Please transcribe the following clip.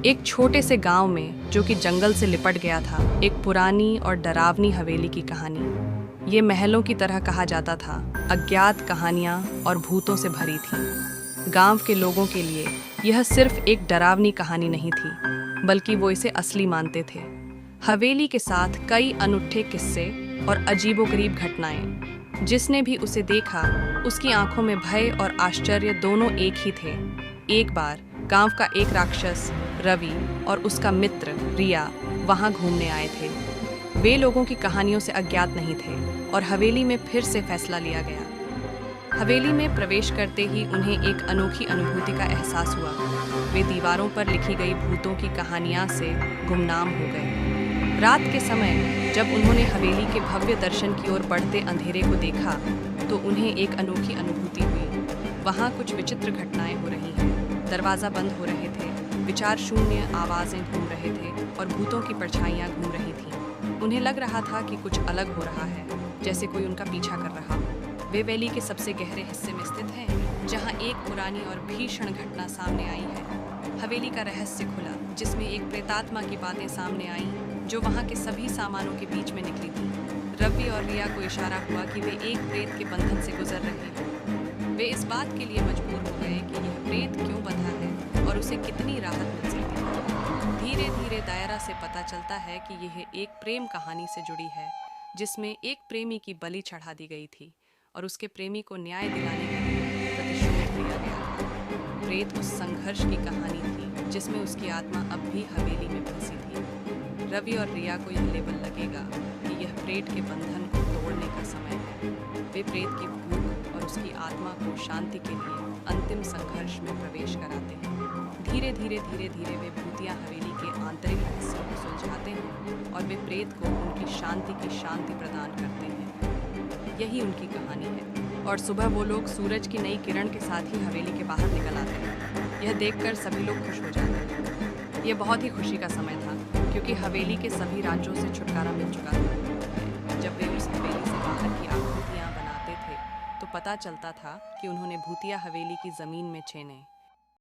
एक छोटे से गांव में जो कि जंगल से लिपट गया था, एक पुरानी और डरावनी हवेली की कहानी। ये महलों की तरह कहा जाता था, अज्ञात कहानियां और भूतों से भरी थी। गांव के लोगों के लिए यह सिर्फ एक डरावनी कहानी नहीं थी, बल्कि वो इसे असली मानते थे। हवेली के साथ कई अनूठे किस्से और अजीबोगरीब घटनाएं। जिसने भी उसे देखा, उसकी आंखों में भय और आश्चर्य दोनों एक ही थे। एक बार गांव का एक राक्षस रवि और उसका मित्र रिया वहां घूमने आए थे। वे लोगों की कहानियों से अज्ञात नहीं थे और हवेली में फिर से फैसला लिया गया। हवेली में प्रवेश करते ही उन्हें एक अनोखी अनुभूति का एहसास हुआ। वे दीवारों पर लिखी गई भूतों की कहानियां से गुमनाम हो गए। रात के समय जब उन्होंने हवेली के भव्य दर्शन की ओर बढ़ते अंधेरे को देखा, तो उन्हें एक अनोखी अनुभूति हुई। वहां कुछ विचित्र घटनाएं हो रही हैं। दरवाजा बंद हो रहे थे, विचार शून्य आवाजें घूम रहे थे और भूतों की परछाइयां घूम रही थीं। उन्हें लग रहा था कि कुछ अलग हो रहा है, जैसे कोई उनका पीछा कर रहा हो। वे वैली के सबसे गहरे हिस्से में स्थित हैं, जहां एक पुरानी और भीषण घटना सामने आई है। हवेली का रहस्य खुला, जिसमें एक प्रेतात्मा की बातें सामने आईं, जो वहां के सभी सामानों के बीच में निकली थी। रवि और रिया को इशारा हुआ कि वे एक प्रेत के बंधन से गुजर रहे हैं। वे इस बात के लिए मजबूर हो गए कि यह प्रेत क्यों बंधा है और उसे कितनी राहत मिल सकती है। धीरे धीरे दायरा से पता चलता है कि यह एक प्रेम कहानी से जुड़ी है, जिसमें एक प्रेमी की बलि चढ़ा दी गई थी और उसके प्रेमी को न्याय दिलाने के लिए प्रतिशोध लिया गया। प्रेत उस संघर्ष की कहानी थी जिसमें उसकी आत्मा अब भी हवेली में फंसी थी। रवि और रिया को यह लेबल लगेगा कि यह प्रेत के बंधन को तोड़ने का समय है। वे प्रेत की भूख और उसकी आत्मा को शांति के लिए अंतिम संघर्ष में प्रवेश कराते हैं। धीरे धीरे वे भूतिया हवेली के आंतरिक रहस्यों को सुलझाते हैं और वे प्रेत को उनकी शांति की शांति प्रदान करते हैं। यही उनकी कहानी है। और सुबह वो लोग सूरज की नई किरण के साथ ही हवेली के बाहर निकल आते हैं। यह देखकर सभी लोग खुश हो जाते हैं। यह बहुत ही खुशी का समय था, क्योंकि हवेली के सभी रांचों से छुटकारा मिल चुका था। जब वे उस हवेली से बाहर की आकृतियां बनाते थे, तो पता चलता था कि उन्होंने भूतिया हवेली की जमीन में छेने